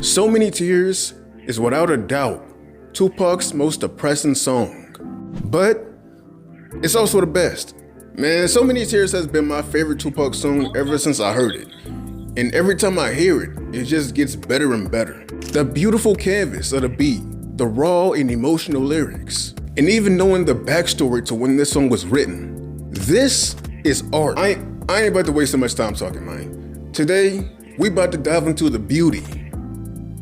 So Many Tears is without a doubt Tupac's most depressing song, but it's also the best. Man, So Many Tears has been my favorite Tupac song ever since I heard it. And every time I hear it, it just gets better and better. The beautiful canvas of the beat, the raw and emotional lyrics, and even knowing the backstory to when this song was written. This is art. I ain't about to waste so much time talking, man. Today, we about to dive into the beauty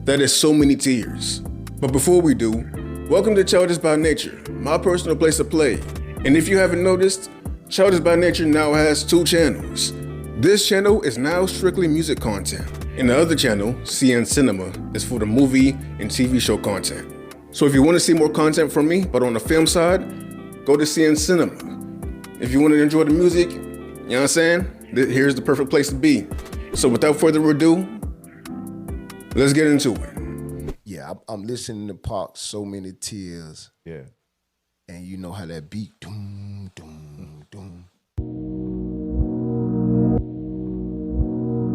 that is So Many Tears. But before we do, welcome to Childish by Nature, my personal place to play. And if you haven't noticed, Childish by Nature now has 2 channels. This channel is now strictly music content, and the other channel, CN Cinema, is for the movie and TV show content. So if you want to see more content from me, but on the film side, go to CN Cinema. If you want to enjoy the music, you know what I'm saying? Here's the perfect place to be. So without further ado, let's get into it. Yeah, I'm listening to Pac, So Many Tears. Yeah. And you know how that beat, doom, doom, doom.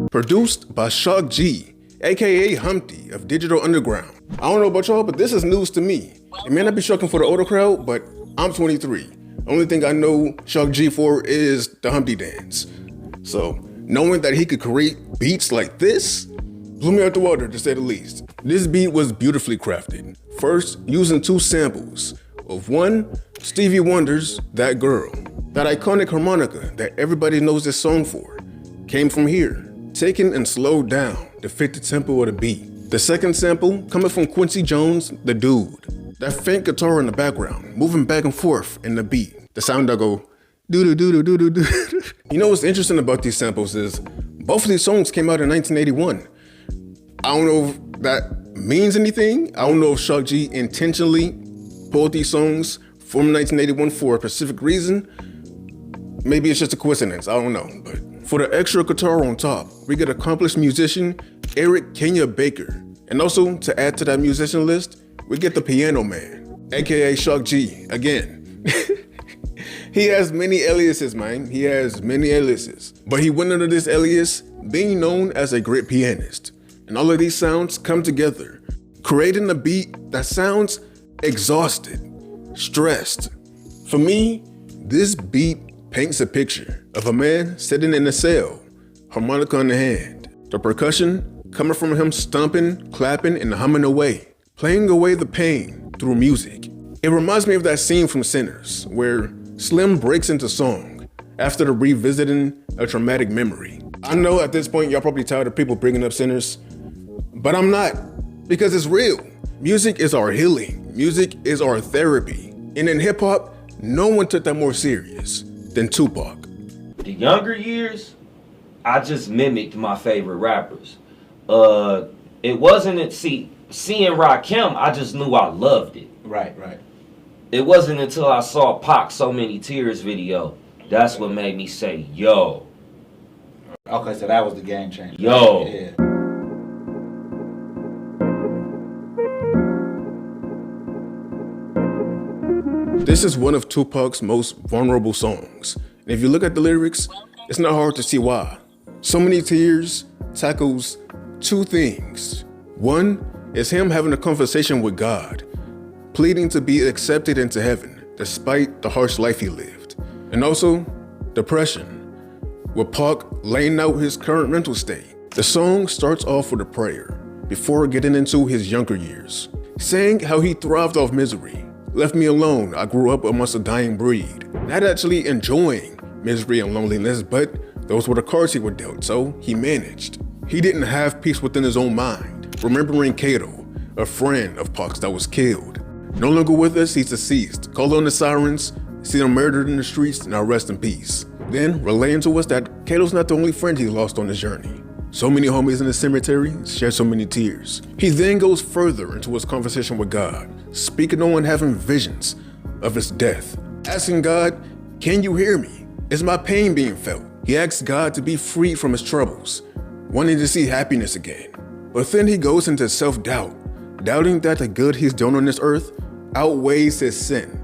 Produced by Shock G, aka Humpty of Digital Underground. I don't know about y'all, but this is news to me. It may not be shocking for the older crowd, but I'm 23. Only thing I know Shock G for is the Humpty dance. So knowing that he could create beats like this blew me out the water, to say the least. This beat was beautifully crafted. First, using 2 samples of one, Stevie Wonder's That Girl. That iconic harmonica that everybody knows this song for came from here, taken and slowed down to fit the tempo of the beat. The second sample coming from Quincy Jones, The Dude. That faint guitar in the background, moving back and forth in the beat. The sound that go doo-doo-doo-doo-doo-doo-doo. You know what's interesting about these samples is both of these songs came out in 1981. I don't know if that means anything. I don't know if Shock G intentionally pulled these songs from 1981 for a specific reason. Maybe it's just a coincidence, I don't know. But for the extra guitar on top, we get accomplished musician Eric Kenya Baker. And also, to add to that musician list, we get the Piano Man, aka Shock G, again. He has many aliases, man. He has many aliases. But he went under this alias being known as a great pianist. And all of these sounds come together, creating a beat that sounds exhausted, stressed. For me, this beat paints a picture of a man sitting in a cell, harmonica in the hand. The percussion coming from him stomping, clapping, and humming away, playing away the pain through music. It reminds me of that scene from Sinners, where Slim breaks into song after revisiting a traumatic memory. I know at this point y'all probably tired of people bringing up Sinners, but I'm not, because it's real. Music is our healing. Music is our therapy. And in hip hop, no one took that more serious than Tupac. The younger years, I just mimicked my favorite rappers. It wasn't, seeing Rakim, I just knew I loved it. Right. It wasn't until I saw Pac So Many Tears video, that's what made me say, yo. Okay, so that was the game changer. Yo. Yeah. This is one of Tupac's most vulnerable songs. And if you look at the lyrics, it's not hard to see why. So Many Tears tackles 2 things. One is him having a conversation with God, pleading to be accepted into heaven despite the harsh life he lived. And also, depression, with Pac laying out his current mental state. The song starts off with a prayer before getting into his younger years, saying how he thrived off misery. Left me alone, I grew up amongst a dying breed. Not actually enjoying misery and loneliness, but those were the cards he were dealt, so he managed. He didn't have peace within his own mind, remembering Kato, a friend of Pac's that was killed. No longer with us, he's deceased. Call on the sirens, see him murdered in the streets, now rest in peace. Then, relaying to us that Kato's not the only friend he lost on his journey. So many homies in the cemetery shed so many tears. He then goes further into his conversation with God, speaking on having visions of his death, asking God, can you hear me? Is my pain being felt? He asks God to be freed from his troubles, wanting to see happiness again. But then he goes into self-doubt, doubting that the good he's done on this earth outweighs his sin.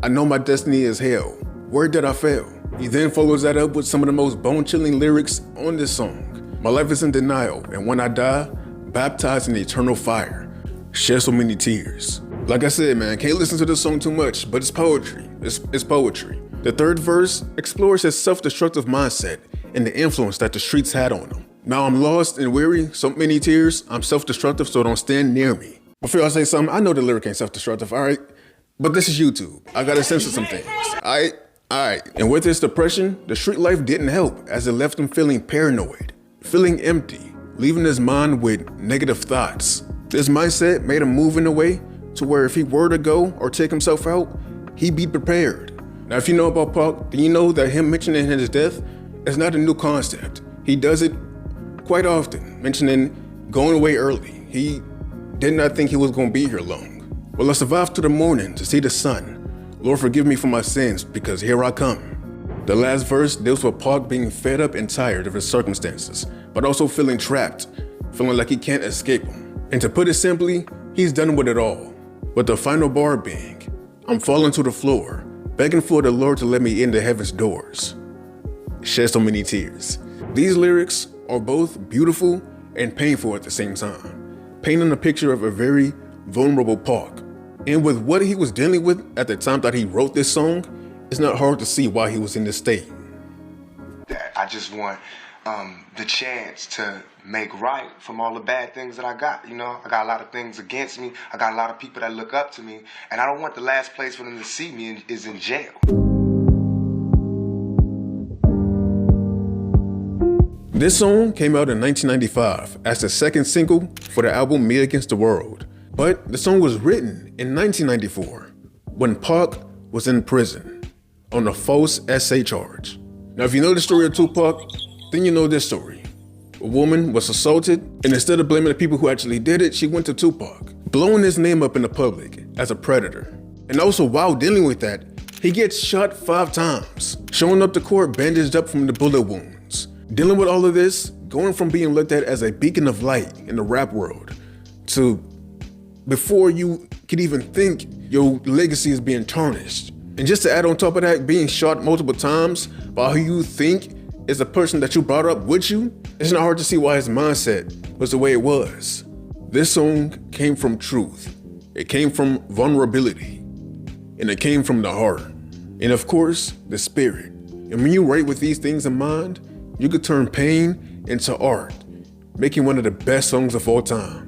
I know my destiny is hell. Where did I fail? He then follows that up with some of the most bone-chilling lyrics on this song. My life is in denial, and when I die, baptized in eternal fire, shed so many tears. Like I said, man, can't listen to this song too much, but it's poetry. It's poetry. The third verse explores his self-destructive mindset and the influence that the streets had on him. Now I'm lost and weary, so many tears, I'm self-destructive, so don't stand near me. Before I say something, I know the lyric ain't self-destructive, all right? But this is YouTube. I gotta censor some things, all right? And with his depression, the street life didn't help as it left him feeling paranoid, feeling empty, leaving his mind with negative thoughts. This mindset made him move in a way to where if he were to go or take himself out, he'd be prepared. Now, if you know about Pac, then you know that him mentioning his death is not a new concept. He does it quite often, mentioning going away early. He did not think he was gonna be here long. Well, I survived to the morning to see the sun. Lord, forgive me for my sins, because here I come. The last verse deals with Pac being fed up and tired of his circumstances, but also feeling trapped, feeling like he can't escape them. And to put it simply, he's done with it all. With the final bar being, I'm falling to the floor, begging for the Lord to let me into heaven's doors. Shed so many tears. These lyrics are both beautiful and painful at the same time, painting a picture of a very vulnerable Pac. And with what he was dealing with at the time that he wrote this song, it's not hard to see why he was in this state. I just want the chance to make right from all the bad things that I got. You know, I got a lot of things against me. I got a lot of people that look up to me, and I don't want the last place for them to see me is in jail. This song came out in 1995 as the second single for the album Me Against the World. But the song was written in 1994 when Pac was in prison on a false essay charge. Now, if you know the story of Tupac, then you know this story. A woman was assaulted, and instead of blaming the people who actually did it, she went to Tupac, blowing his name up in the public as a predator. And also, while dealing with that, he gets shot 5 times, showing up to court bandaged up from the bullet wounds. Dealing with all of this, going from being looked at as a beacon of light in the rap world to before you could even think your legacy is being tarnished. And just to add on top of that, being shot multiple times by who you think is the person that you brought up with you, it's not hard to see why his mindset was the way it was. This song came from truth. It came from vulnerability. And it came from the heart. And of course, the spirit. And when you write with these things in mind, you could turn pain into art, making one of the best songs of all time.